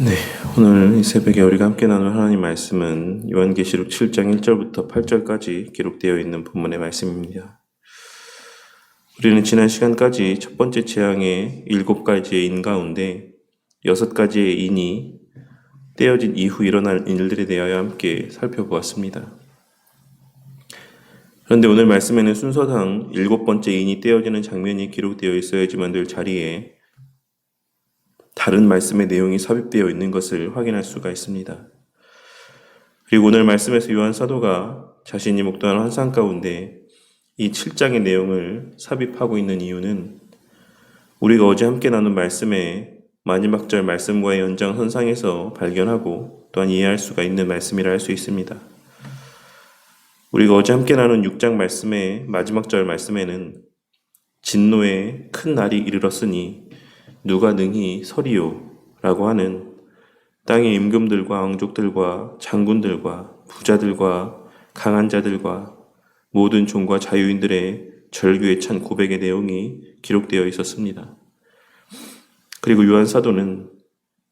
네, 오늘 이 새벽에 우리가 함께 나눌 하나님 말씀은 요한계시록 7장 1절부터 8절까지 기록되어 있는 본문의 말씀입니다. 우리는 지난 시간까지 첫 번째 재앙의 7가지의 인 가운데 6가지의 인이 떼어진 이후 일어날 일들에 대하여 함께 살펴보았습니다. 그런데 오늘 말씀에는 순서상 7번째 인이 떼어지는 장면이 기록되어 있어야지만 될 자리에 다른 말씀의 내용이 삽입되어 있는 것을 확인할 수가 있습니다. 그리고 오늘 말씀에서 요한 사도가 자신이 목도한 환상 가운데 이 7장의 내용을 삽입하고 있는 이유는 우리가 어제 함께 나눈 말씀의 마지막 절 말씀과의 연장선상에서 발견하고 또한 이해할 수가 있는 말씀이라 할 수 있습니다. 우리가 어제 함께 나눈 6장 말씀의 마지막 절 말씀에는 진노의 큰 날이 이르렀으니 누가 능히 서리요 라고 하는 땅의 임금들과 왕족들과 장군들과 부자들과 강한 자들과 모든 종과 자유인들의 절규에 찬 고백의 내용이 기록되어 있었습니다. 그리고 요한 사도는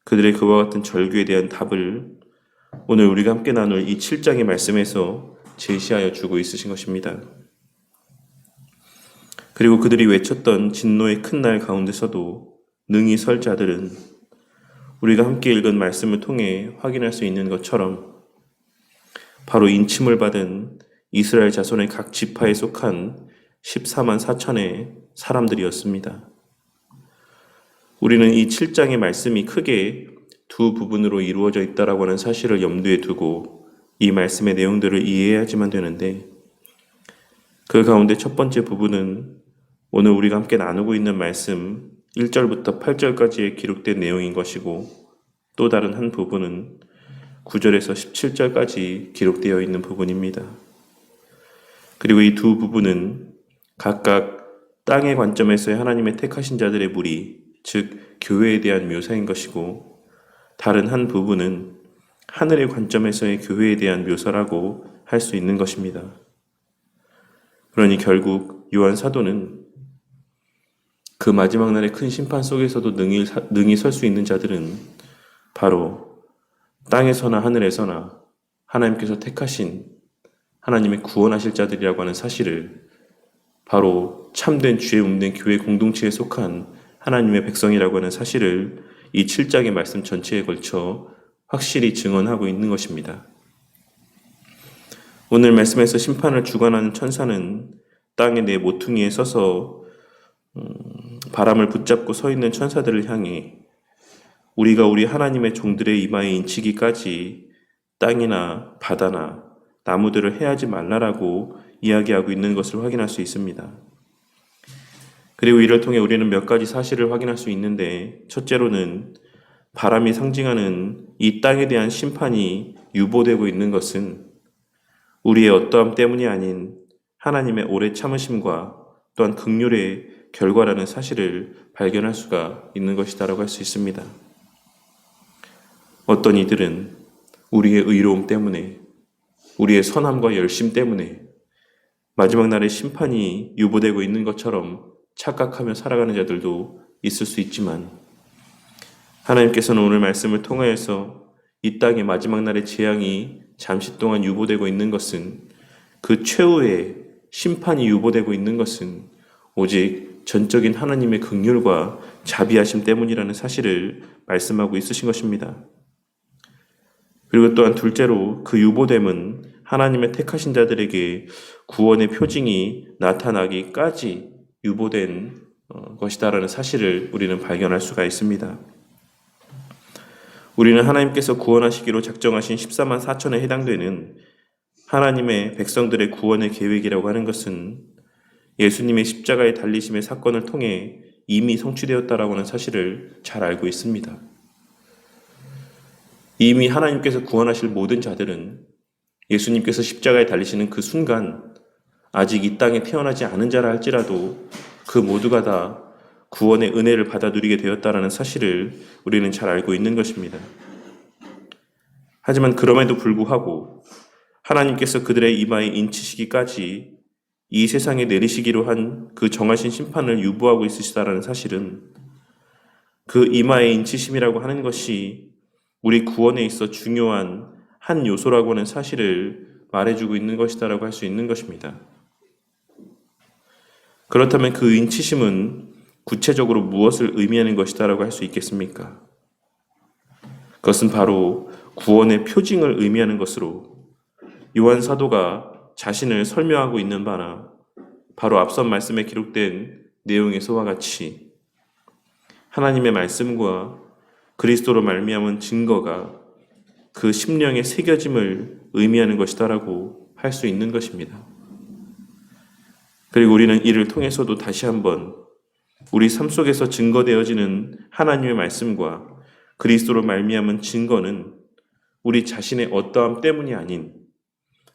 그들의 그와 같은 절규에 대한 답을 오늘 우리가 함께 나눌 이 7장의 말씀에서 제시하여 주고 있으신 것입니다. 그리고 그들이 외쳤던 진노의 큰 날 가운데서도 능히 설 자들은 우리가 함께 읽은 말씀을 통해 확인할 수 있는 것처럼 바로 인침을 받은 이스라엘 자손의 각 지파에 속한 14만 4천의 사람들이었습니다. 우리는 이 7장의 말씀이 크게 두 부분으로 이루어져 있다라고 하는 사실을 염두에 두고 이 말씀의 내용들을 이해해야지만 되는데 그 가운데 첫 번째 부분은 오늘 우리가 함께 나누고 있는 말씀 1절부터 8절까지의 기록된 내용인 것이고 또 다른 한 부분은 9절에서 17절까지 기록되어 있는 부분입니다. 그리고 이 두 부분은 각각 땅의 관점에서의 하나님의 택하신 자들의 무리, 즉 교회에 대한 묘사인 것이고 다른 한 부분은 하늘의 관점에서의 교회에 대한 묘사라고 할 수 있는 것입니다. 그러니 결국 요한 사도는 그 마지막 날의 큰 심판 속에서도 능히 설 수 있는 자들은 바로 땅에서나 하늘에서나 하나님께서 택하신 하나님의 구원하실 자들이라고 하는 사실을 바로 참된 주의 움된 교회 공동체에 속한 하나님의 백성이라고 하는 사실을 이 7장의 말씀 전체에 걸쳐 확실히 증언하고 있는 것입니다. 오늘 말씀에서 심판을 주관하는 천사는 땅의 네 모퉁이에 서서 바람을 붙잡고 서 있는 천사들을 향해 우리가 우리 하나님의 종들의 이마에 인치기까지 땅이나 바다나 나무들을 해하지 말라라고 이야기하고 있는 것을 확인할 수 있습니다. 그리고 이를 통해 우리는 몇 가지 사실을 확인할 수 있는데 첫째로는 바람이 상징하는 이 땅에 대한 심판이 유보되고 있는 것은 우리의 어떠함 때문이 아닌 하나님의 오래 참으심과 또한 긍휼의 결과라는 사실을 발견할 수가 있는 것이다라고 할 수 있습니다. 어떤 이들은 우리의 의로움 때문에 우리의 선함과 열심 때문에 마지막 날의 심판이 유보되고 있는 것처럼 착각하며 살아가는 자들도 있을 수 있지만 하나님께서는 오늘 말씀을 통하여서 이 땅의 마지막 날의 재앙이 잠시 동안 유보되고 있는 것은 그 최후의 심판이 유보되고 있는 것은 오직 전적인 하나님의 긍휼과 자비하심 때문이라는 사실을 말씀하고 있으신 것입니다. 그리고 또한 둘째로 그 유보됨은 하나님의 택하신 자들에게 구원의 표징이 나타나기까지 유보된 것이다라는 사실을 우리는 발견할 수가 있습니다. 우리는 하나님께서 구원하시기로 작정하신 14만 4천에 해당되는 하나님의 백성들의 구원의 계획이라고 하는 것은 예수님의 십자가의 달리심의 사건을 통해 이미 성취되었다라고 하는 사실을 잘 알고 있습니다. 이미 하나님께서 구원하실 모든 자들은 예수님께서 십자가에 달리시는 그 순간 아직 이 땅에 태어나지 않은 자라 할지라도 그 모두가 다 구원의 은혜를 받아 누리게 되었다라는 사실을 우리는 잘 알고 있는 것입니다. 하지만 그럼에도 불구하고 하나님께서 그들의 이마에 인치시기까지 이 세상에 내리시기로 한 그 정하신 심판을 유보하고 있으시다라는 사실은 그 이마의 인치심이라고 하는 것이 우리 구원에 있어 중요한 한 요소라고 하는 사실을 말해주고 있는 것이다라고 할 수 있는 것입니다. 그렇다면 그 인치심은 구체적으로 무엇을 의미하는 것이다라고 할 수 있겠습니까? 그것은 바로 구원의 표징을 의미하는 것으로 요한 사도가 자신을 설명하고 있는 바나 바로 앞선 말씀에 기록된 내용에서와 같이 하나님의 말씀과 그리스도로 말미암은 증거가 그 심령에 새겨짐을 의미하는 것이다라고 할 수 있는 것입니다. 그리고 우리는 이를 통해서도 다시 한번 우리 삶 속에서 증거되어지는 하나님의 말씀과 그리스도로 말미암은 증거는 우리 자신의 어떠함 때문이 아닌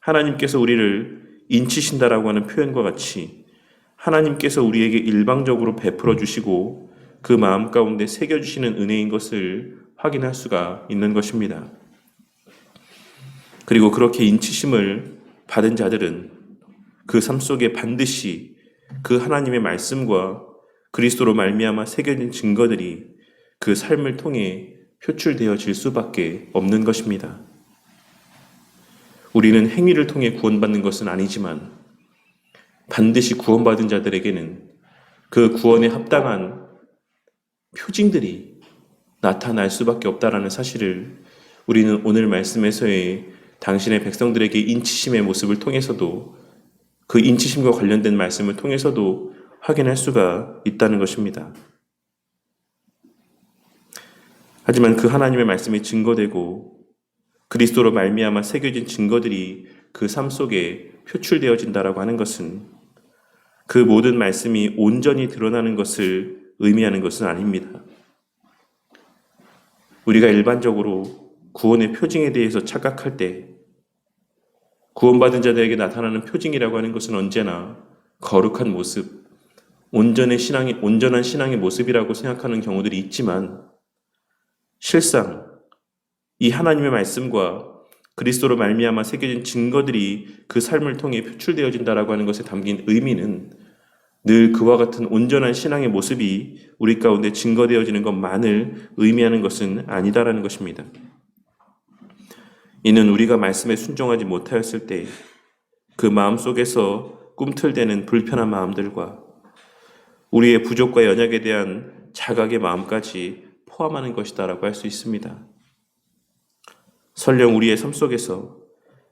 하나님께서 우리를 인치신다라고 하는 표현과 같이 하나님께서 우리에게 일방적으로 베풀어 주시고 그 마음 가운데 새겨주시는 은혜인 것을 확인할 수가 있는 것입니다. 그리고 그렇게 인치심을 받은 자들은 그 삶 속에 반드시 그 하나님의 말씀과 그리스도로 말미암아 새겨진 증거들이 그 삶을 통해 표출되어질 수밖에 없는 것입니다. 우리는 행위를 통해 구원받는 것은 아니지만 반드시 구원받은 자들에게는 그 구원에 합당한 표징들이 나타날 수밖에 없다라는 사실을 우리는 오늘 말씀에서의 당신의 백성들에게 인치심의 모습을 통해서도 그 인치심과 관련된 말씀을 통해서도 확인할 수가 있다는 것입니다. 하지만 그 하나님의 말씀이 증거되고 그리스도로 말미암아 새겨진 증거들이 그 삶 속에 표출되어진다라고 하는 것은 그 모든 말씀이 온전히 드러나는 것을 의미하는 것은 아닙니다. 우리가 일반적으로 구원의 표징에 대해서 착각할 때 구원받은 자들에게 나타나는 표징이라고 하는 것은 언제나 거룩한 모습, 온전한 신앙의 모습이라고 생각하는 경우들이 있지만 실상 이 하나님의 말씀과 그리스도로 말미암아 새겨진 증거들이 그 삶을 통해 표출되어진다라고 하는 것에 담긴 의미는 늘 그와 같은 온전한 신앙의 모습이 우리 가운데 증거되어지는 것만을 의미하는 것은 아니다라는 것입니다. 이는 우리가 말씀에 순종하지 못하였을 때 그 마음속에서 꿈틀대는 불편한 마음들과 우리의 부족과 연약에 대한 자각의 마음까지 포함하는 것이다라고 할 수 있습니다. 설령 우리의 삶 속에서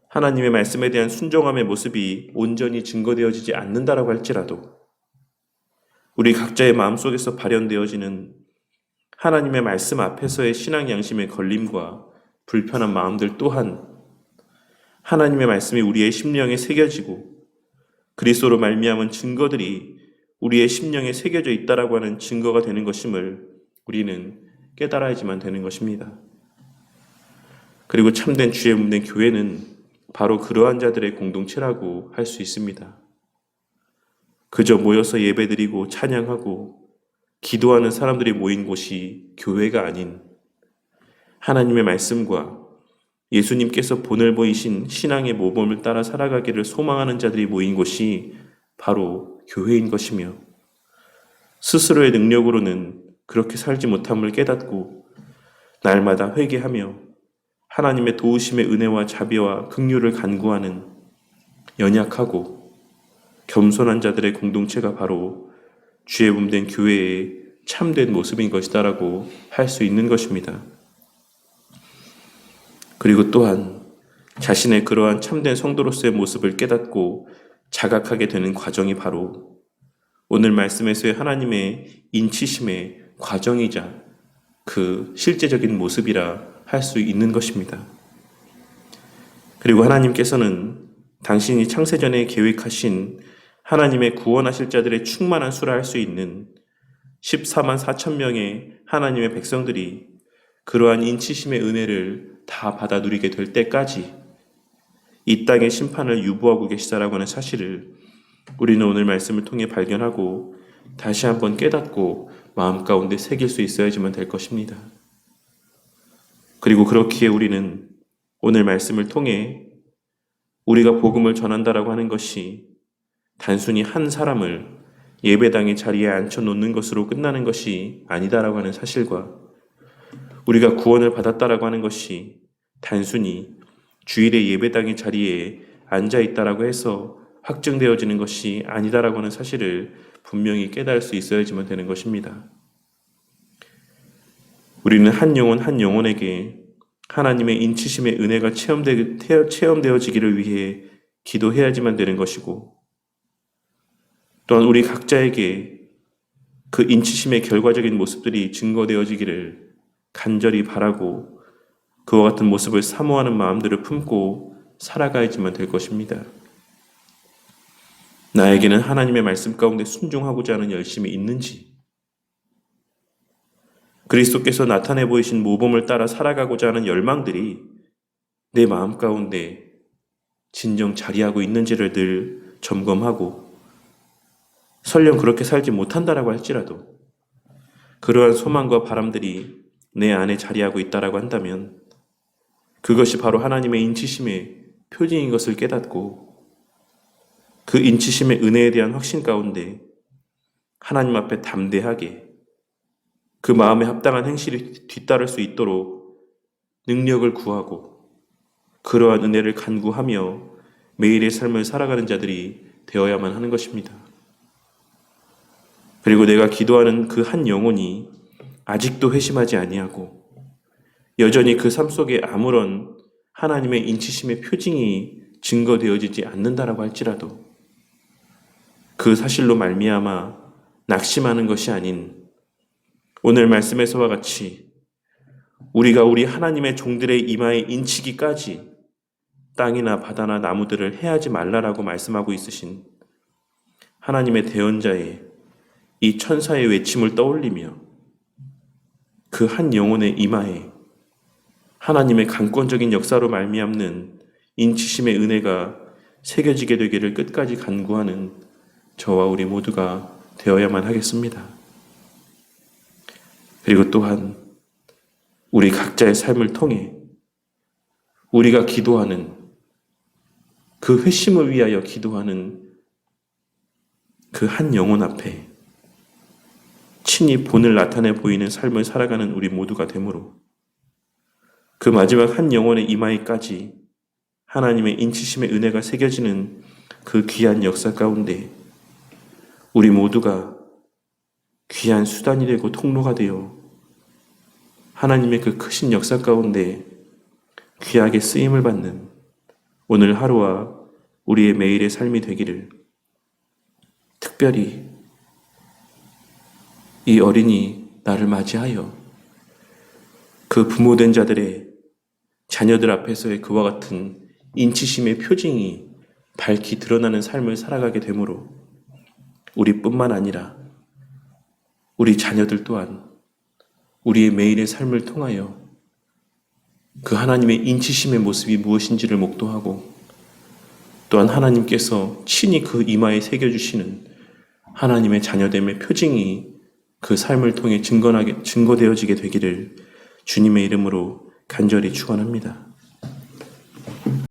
하나님의 말씀에 대한 순종함의 모습이 온전히 증거되어지지 않는다라고 할지라도 우리 각자의 마음속에서 발현되어지는 하나님의 말씀 앞에서의 신앙 양심의 걸림과 불편한 마음들 또한 하나님의 말씀이 우리의 심령에 새겨지고 그리스도로 말미암은 증거들이 우리의 심령에 새겨져 있다라고 하는 증거가 되는 것임을 우리는 깨달아야지만 되는 것입니다. 그리고 참된 주의 몸된 교회는 바로 그러한 자들의 공동체라고 할 수 있습니다. 그저 모여서 예배드리고 찬양하고 기도하는 사람들이 모인 곳이 교회가 아닌 하나님의 말씀과 예수님께서 본을 보이신 신앙의 모범을 따라 살아가기를 소망하는 자들이 모인 곳이 바로 교회인 것이며 스스로의 능력으로는 그렇게 살지 못함을 깨닫고 날마다 회개하며 하나님의 도우심의 은혜와 자비와 긍휼을 간구하는 연약하고 겸손한 자들의 공동체가 바로 주의 몸된 교회의 참된 모습인 것이다라고 할 수 있는 것입니다. 그리고 또한 자신의 그러한 참된 성도로서의 모습을 깨닫고 자각하게 되는 과정이 바로 오늘 말씀에서의 하나님의 인치심의 과정이자 그 실제적인 모습이라 할 수 있는 것입니다. 그리고 하나님께서는 당신이 창세전에 계획하신 하나님의 구원하실 자들의 충만한 수라 할 수 있는 14만 4천 명의 하나님의 백성들이 그러한 인치심의 은혜를 다 받아 누리게 될 때까지 이 땅의 심판을 유보하고 계시다라고 하는 사실을 우리는 오늘 말씀을 통해 발견하고 다시 한번 깨닫고 마음 가운데 새길 수 있어야지만 될 것입니다. 그리고 그렇기에 우리는 오늘 말씀을 통해 우리가 복음을 전한다라고 하는 것이 단순히 한 사람을 예배당의 자리에 앉혀놓는 것으로 끝나는 것이 아니다라고 하는 사실과 우리가 구원을 받았다라고 하는 것이 단순히 주일의 예배당의 자리에 앉아 있다라고 해서 확증되어지는 것이 아니다라고 하는 사실을 분명히 깨달을 수 있어야지만 되는 것입니다. 우리는 한 영혼 한 영혼에게 하나님의 인치심의 은혜가 체험되어지기를 위해 기도해야지만 되는 것이고, 또한 우리 각자에게 그 인치심의 결과적인 모습들이 증거되어지기를 간절히 바라고 그와 같은 모습을 사모하는 마음들을 품고 살아가야지만 될 것입니다. 나에게는 하나님의 말씀 가운데 순종하고자 하는 열심이 있는지, 그리스도께서 나타내 보이신 모범을 따라 살아가고자 하는 열망들이 내 마음 가운데 진정 자리하고 있는지를 늘 점검하고, 설령 그렇게 살지 못한다라고 할지라도 그러한 소망과 바람들이 내 안에 자리하고 있다라고 한다면 그것이 바로 하나님의 인치심의 표징인 것을 깨닫고, 그 인치심의 은혜에 대한 확신 가운데 하나님 앞에 담대하게 그 마음에 합당한 행실이 뒤따를 수 있도록 능력을 구하고 그러한 은혜를 간구하며 매일의 삶을 살아가는 자들이 되어야만 하는 것입니다. 그리고 내가 기도하는 그 한 영혼이 아직도 회심하지 아니하고 여전히 그 삶 속에 아무런 하나님의 인치심의 표징이 증거되어지지 않는다라고 할지라도 그 사실로 말미암아 낙심하는 것이 아닌 오늘 말씀에서와 같이 우리가 우리 하나님의 종들의 이마에 인치기까지 땅이나 바다나 나무들을 해하지 말라라고 말씀하고 있으신 하나님의 대언자의 이 천사의 외침을 떠올리며 그 한 영혼의 이마에 하나님의 강권적인 역사로 말미암는 인치심의 은혜가 새겨지게 되기를 끝까지 간구하는 저와 우리 모두가 되어야만 하겠습니다. 그리고 또한 우리 각자의 삶을 통해 우리가 기도하는 그 회심을 위하여 기도하는 그 한 영혼 앞에 친히 본을 나타내 보이는 삶을 살아가는 우리 모두가 되므로 그 마지막 한 영혼의 이마에까지 하나님의 인치심의 은혜가 새겨지는 그 귀한 역사 가운데 우리 모두가 귀한 수단이 되고 통로가 되어 하나님의 그 크신 역사 가운데 귀하게 쓰임을 받는 오늘 하루와 우리의 매일의 삶이 되기를, 특별히 이 어린이 나를 맞이하여 그 부모된 자들의 자녀들 앞에서의 그와 같은 인치심의 표징이 밝히 드러나는 삶을 살아가게 되므로 우리뿐만 아니라 우리 자녀들 또한 우리의 매일의 삶을 통하여 그 하나님의 인치심의 모습이 무엇인지를 목도하고, 또한 하나님께서 친히 그 이마에 새겨주시는 하나님의 자녀됨의 표징이 그 삶을 통해 증거되어지게 되기를 주님의 이름으로 간절히 축원합니다.